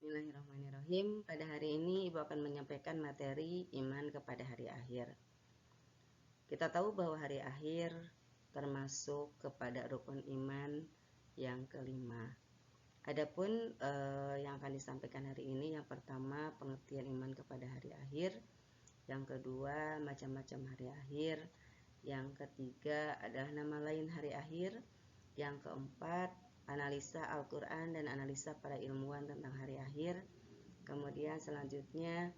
Bismillahirrahmanirrahim. Pada hari ini Ibu akan menyampaikan materi iman kepada hari akhir. Kita tahu bahwa hari akhir termasuk kepada rukun iman yang kelima. Adapun yang akan disampaikan hari ini, yang pertama pengertian iman kepada hari akhir, yang kedua macam-macam hari akhir, yang ketiga adalah nama lain hari akhir, yang keempat analisa Al-Quran dan analisa para ilmuwan tentang hari akhir. Kemudian selanjutnya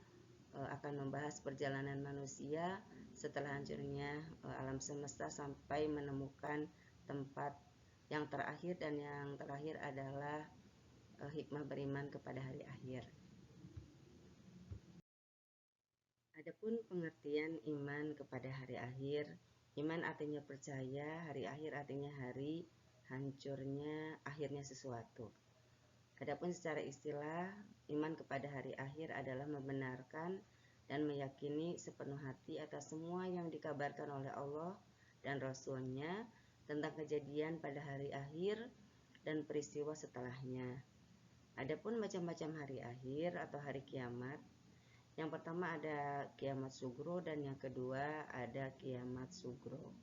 akan membahas perjalanan manusia setelah hancurnya alam semesta sampai menemukan tempat yang terakhir, dan yang terakhir adalah hikmah beriman kepada hari akhir. Adapun pengertian iman kepada hari akhir, iman artinya percaya, hari akhir artinya hari hancurnya akhirnya sesuatu. Adapun secara istilah, iman kepada hari akhir adalah membenarkan dan meyakini sepenuh hati atas semua yang dikabarkan oleh Allah dan Rasul-Nya tentang kejadian pada hari akhir dan peristiwa setelahnya. Adapun macam-macam hari akhir atau hari kiamat, yang pertama ada kiamat sugro dan yang kedua ada kiamat sugro.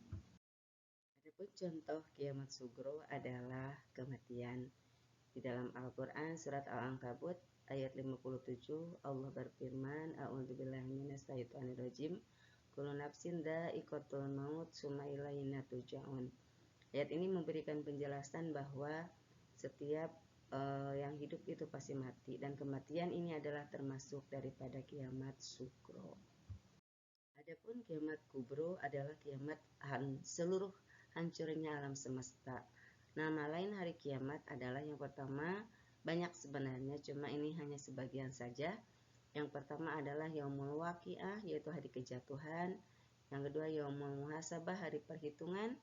Adapun contoh kiamat sugro adalah kematian. Di dalam Al-Quran surat Al-Ankabut ayat 57 Allah berfirman, A'udzubillahi minasyaitonirrajim, kullu nafsin dha'iqatul maut tsumma ilaina turja'un. Ayat ini memberikan penjelasan bahwa setiap yang hidup itu pasti mati, dan kematian ini adalah termasuk daripada kiamat sugro. Adapun kiamat kubro adalah kiamat seluruh hancurnya alam semesta. Nama lain hari kiamat adalah yang pertama, banyak sebenarnya, cuma ini hanya sebagian saja. Yang pertama adalah Yaumul Waqi'ah, yaitu hari kejatuhan. Yang kedua Yaumul Muhasabah, hari perhitungan.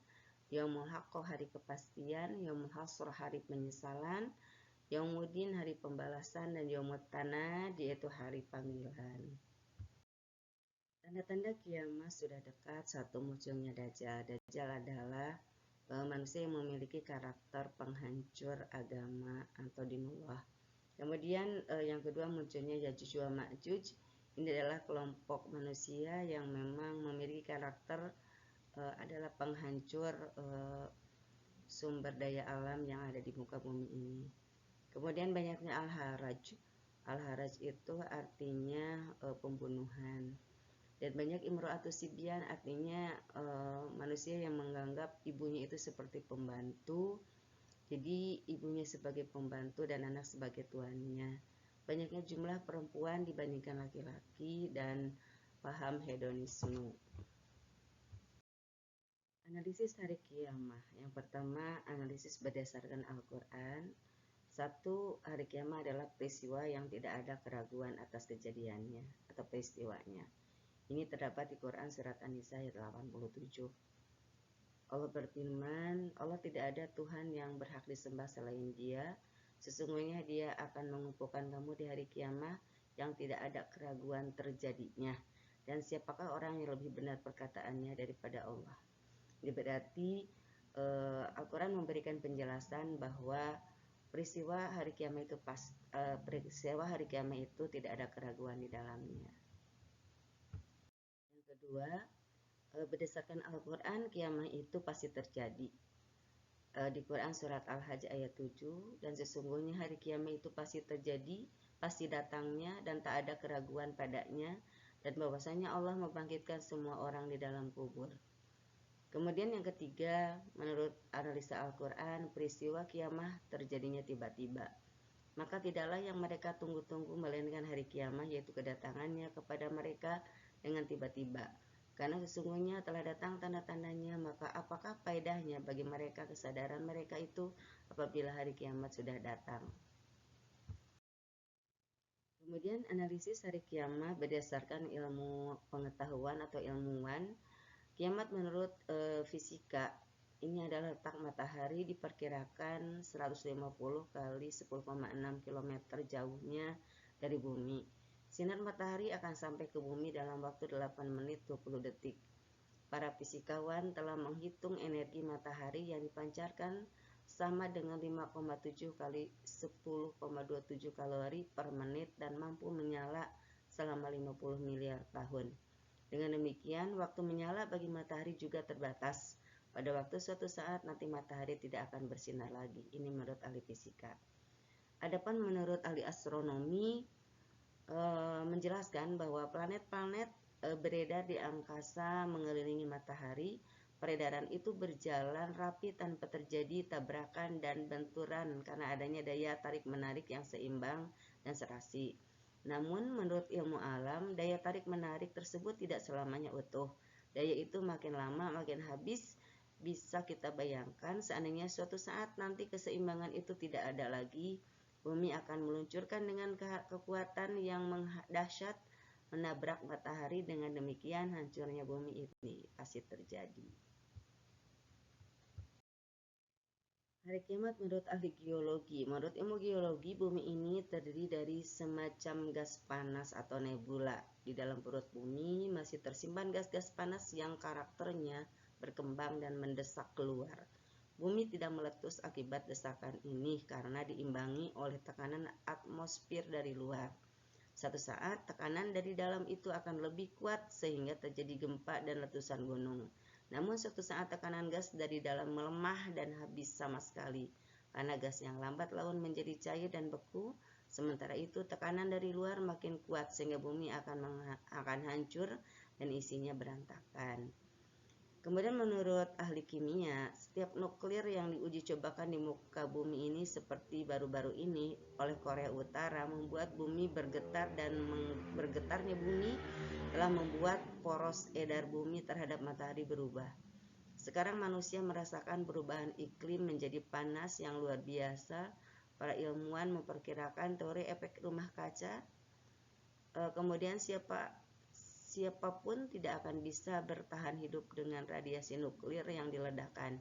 Yaumul Haqqah, hari kepastian. Yaumul Hasr, hari penyesalan. Yaumuddin, hari pembalasan. Dan Yaumut Tanad, yaitu hari panggilan. Tanda-tanda kiamat sudah dekat. Satu, munculnya Dajjal. Dajjal adalah manusia yang memiliki karakter penghancur agama atau dinullah. Kemudian yang kedua munculnya Yajuj wa Ma'juj. Ini adalah kelompok manusia yang memang memiliki karakter adalah penghancur sumber daya alam yang ada di muka bumi ini. Kemudian banyaknya Al-Haraj. Al-Haraj itu artinya pembunuhan. Dan banyak imro'atus sibyan, artinya manusia yang menganggap ibunya itu seperti pembantu. Jadi ibunya sebagai pembantu dan anak sebagai tuannya. Banyaknya jumlah perempuan dibandingkan laki-laki dan paham hedonisme. Analisis hari kiamat. Yang pertama, analisis berdasarkan Al-Quran. Satu, hari kiamat adalah peristiwa yang tidak ada keraguan atas kejadiannya atau peristiwanya. Ini terdapat di Quran surat An-Nisa ayat 87. Allah berfirman, Allah tidak ada Tuhan yang berhak disembah selain Dia. Sesungguhnya Dia akan mengumpulkan kamu di hari kiamat yang tidak ada keraguan terjadinya. Dan siapakah orang yang lebih benar perkataannya daripada Allah? Ini berarti Al-Quran memberikan penjelasan bahwa peristiwa hari kiamat itu tidak ada keraguan di dalamnya. Kedua, berdasarkan Al-Quran, kiamat itu pasti terjadi. Di Quran surat Al-Hajj ayat 7, dan sesungguhnya hari kiamat itu pasti terjadi, pasti datangnya, dan tak ada keraguan padanya, dan bahwasanya Allah membangkitkan semua orang di dalam kubur. Kemudian yang ketiga, menurut analisa Al-Quran, peristiwa kiamat terjadinya tiba-tiba. Maka tidaklah yang mereka tunggu-tunggu melainkan hari kiamat, yaitu kedatangannya kepada mereka dengan tiba-tiba. Karena sesungguhnya telah datang tanda-tandanya, maka apakah faedahnya bagi mereka kesadaran mereka itu apabila hari kiamat sudah datang. Kemudian analisis hari kiamat berdasarkan ilmu pengetahuan atau ilmuwan. Kiamat menurut fisika, ini adalah letak matahari diperkirakan 150 kali 10,6 km jauhnya dari bumi. Sinar matahari akan sampai ke bumi dalam waktu 8 menit 20 detik. Para fisikawan telah menghitung energi matahari yang dipancarkan sama dengan 5,7 kali 10,27 kalori per menit dan mampu menyala selama 50 miliar tahun. Dengan demikian, waktu menyala bagi matahari juga terbatas. Pada waktu suatu saat nanti matahari tidak akan bersinar lagi. Ini menurut ahli fisika. Adapun menurut ahli astronomi menjelaskan bahwa planet-planet beredar di angkasa mengelilingi matahari. Peredaran itu berjalan rapi tanpa terjadi tabrakan dan benturan karena adanya daya tarik-menarik yang seimbang dan serasi. Namun menurut ilmu alam, daya tarik-menarik tersebut tidak selamanya utuh. Daya itu makin lama makin habis. Bisa kita bayangkan seandainya suatu saat nanti keseimbangan itu tidak ada lagi, bumi akan meluncurkan dengan kekuatan yang dahsyat menabrak matahari. Dengan demikian hancurnya bumi ini pasti terjadi. Hari kiamat menurut ahli geologi. Menurut ilmu geologi, bumi ini terdiri dari semacam gas panas atau nebula. Di dalam perut bumi masih tersimpan gas-gas panas yang karakternya berkembang dan mendesak keluar. Bumi tidak meletus akibat desakan ini karena diimbangi oleh tekanan atmosfer dari luar. Suatu saat tekanan dari dalam itu akan lebih kuat sehingga terjadi gempa dan letusan gunung. Namun suatu saat tekanan gas dari dalam melemah dan habis sama sekali karena gas yang lambat laun menjadi cair dan beku. Sementara itu tekanan dari luar makin kuat sehingga bumi akan hancur dan isinya berantakan. Kemudian menurut ahli kimia, setiap nuklir yang diuji cobakan di muka bumi ini seperti baru-baru ini oleh Korea Utara membuat bumi bergetar dan bergetarnya bumi telah membuat poros edar bumi terhadap matahari berubah. Sekarang manusia merasakan perubahan iklim menjadi panas yang luar biasa. Para ilmuwan memperkirakan teori efek rumah kaca. Kemudian siapapun tidak akan bisa bertahan hidup dengan radiasi nuklir yang diledakkan.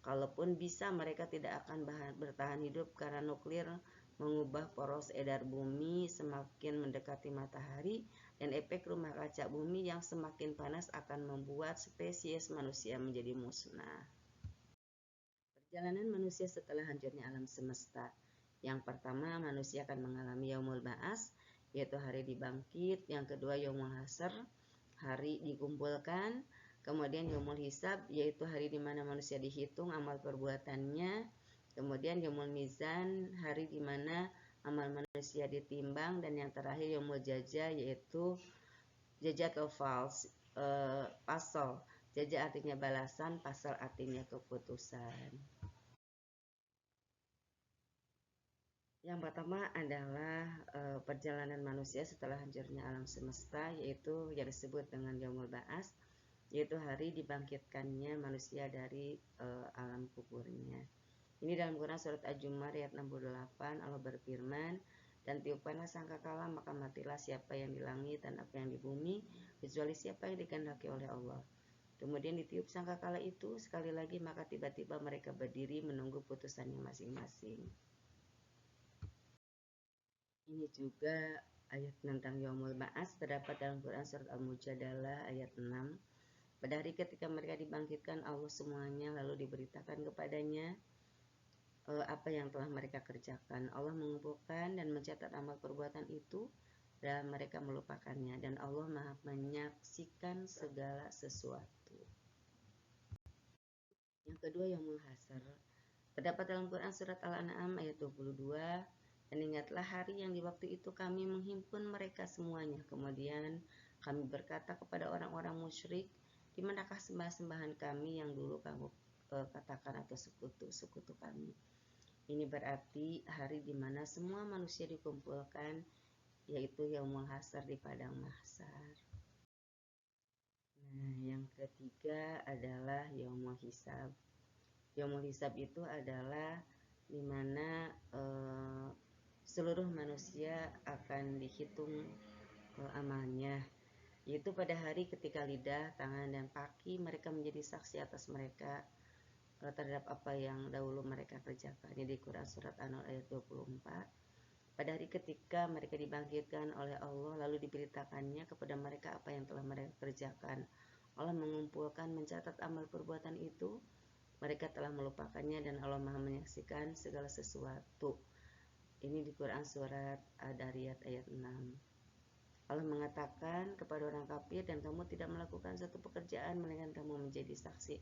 Kalaupun bisa, mereka tidak akan bertahan hidup karena nuklir mengubah poros edar bumi semakin mendekati matahari, dan efek rumah kaca bumi yang semakin panas akan membuat spesies manusia menjadi musnah. Perjalanan manusia setelah hancurnya alam semesta. Yang pertama, manusia akan mengalami yaumul ba'ats, yaitu hari dibangkit. Yang kedua, yaumul hasyr, hari dikumpulkan. Kemudian yaumul hisab, yaitu hari di mana manusia dihitung amal perbuatannya. Kemudian yaumul mizan, hari di mana amal manusia ditimbang. Dan yang terakhir yaumul jaza, yaitu jaza atau pasal. Jaza artinya balasan, pasal artinya keputusan. Yang pertama adalah perjalanan manusia setelah hancurnya alam semesta, yaitu yang disebut dengan yaumul ba'ats, yaitu hari dibangkitkannya manusia dari alam kuburnya. Ini dalam Quran surat Az-Zumar ayat 68, Allah berfirman, dan tiupkanlah sangkakala maka matilah siapa yang di langit dan apa yang di bumi, kecuali siapa yang dikehendaki oleh Allah. Kemudian ditiup sangkakala itu sekali lagi, maka tiba-tiba mereka berdiri menunggu putusannya masing-masing. Ini juga ayat tentang yaumul ba'ats terdapat dalam Quran surat Al-Mujadalah ayat 6. Pada hari ketika mereka dibangkitkan Allah semuanya, lalu diberitakan kepadanya apa yang telah mereka kerjakan. Allah mengumpulkan dan mencatat amal perbuatan itu dan mereka melupakannya, dan Allah Maha menyaksikan segala sesuatu. Yang kedua, yaumul hasyr terdapat dalam Quran surat Al-An'am ayat 22. Dan ingatlah hari yang di waktu itu kami menghimpun mereka semuanya. Kemudian kami berkata kepada orang-orang musyrik, di manakah sembah-sembahan kami yang dulu kamu katakan atau sekutu kami. Ini berarti hari di mana semua manusia dikumpulkan, yaitu yaumul hasyr di padang mahsyar. Nah, yang ketiga adalah yaumul hisab. Yaumul hisab itu adalah di mana seluruh manusia akan dihitung amalnya, yaitu pada hari ketika lidah, tangan, dan kaki mereka menjadi saksi atas mereka terhadap apa yang dahulu mereka kerjakan. Ini di Quran surat An-Nur ayat 24. Pada hari ketika mereka dibangkitkan oleh Allah, lalu diberitakannya kepada mereka apa yang telah mereka kerjakan. Allah mengumpulkan, mencatat amal perbuatan itu mereka telah melupakannya dan Allah Maha menyaksikan segala sesuatu. Ini di Quran surat Ad-Dariyat ayat 6. Allah mengatakan kepada orang kafir, dan kamu tidak melakukan satu pekerjaan melainkan kamu menjadi saksi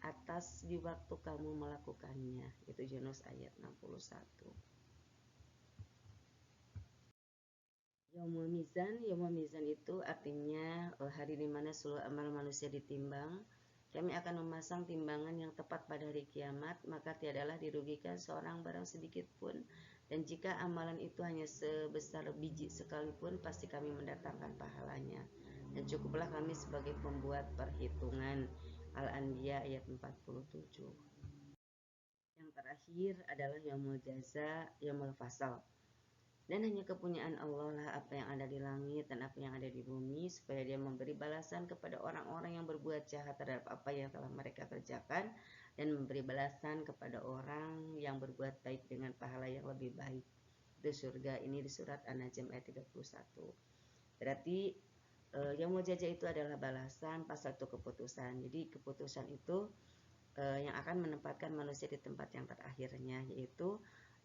atas di waktu kamu melakukannya. Itu Yunus ayat 61. Yaumul Mizan itu artinya hari di mana seluruh amal manusia ditimbang. Kami akan memasang timbangan yang tepat pada hari kiamat, maka tiadalah dirugikan seorang barang sedikit pun. Dan jika amalan itu hanya sebesar biji sekalipun, pasti kami mendatangkan pahalanya. Dan cukuplah kami sebagai pembuat perhitungan. Al-Anbiya ayat 47. Yang terakhir adalah Yaumul Jaza, Yaumul Fasal. Dan hanya kepunyaan Allah lah apa yang ada di langit dan apa yang ada di bumi, supaya dia memberi balasan kepada orang-orang yang berbuat jahat terhadap apa yang telah mereka kerjakan, dan memberi balasan kepada orang yang berbuat baik dengan pahala yang lebih baik. Itu surga. Ini di surat An-Najm ayat 31. Berarti yang mau jajah itu adalah balasan, pasal itu keputusan. Jadi keputusan itu yang akan menempatkan manusia di tempat yang terakhirnya, yaitu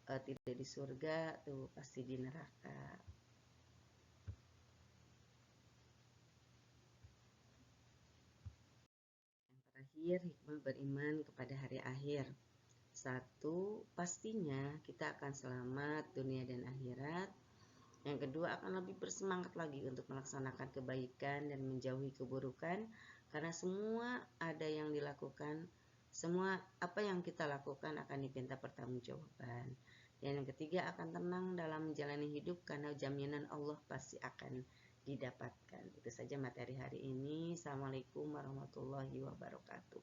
tidak di surga, tuh pasti di neraka. Yang terakhir, hikmah beriman kepada hari akhir. 1. Pastinya kita akan selamat dunia dan akhirat. Yang kedua, akan lebih bersemangat lagi untuk melaksanakan kebaikan dan menjauhi keburukan, karena semua ada yang dilakukan, semua apa yang kita lakukan akan dipinta pertanggungjawaban. Dan yang ketiga, akan tenang dalam menjalani hidup karena jaminan Allah pasti akan didapatkan. Itu saja materi hari ini. Assalamualaikum warahmatullahi wabarakatuh.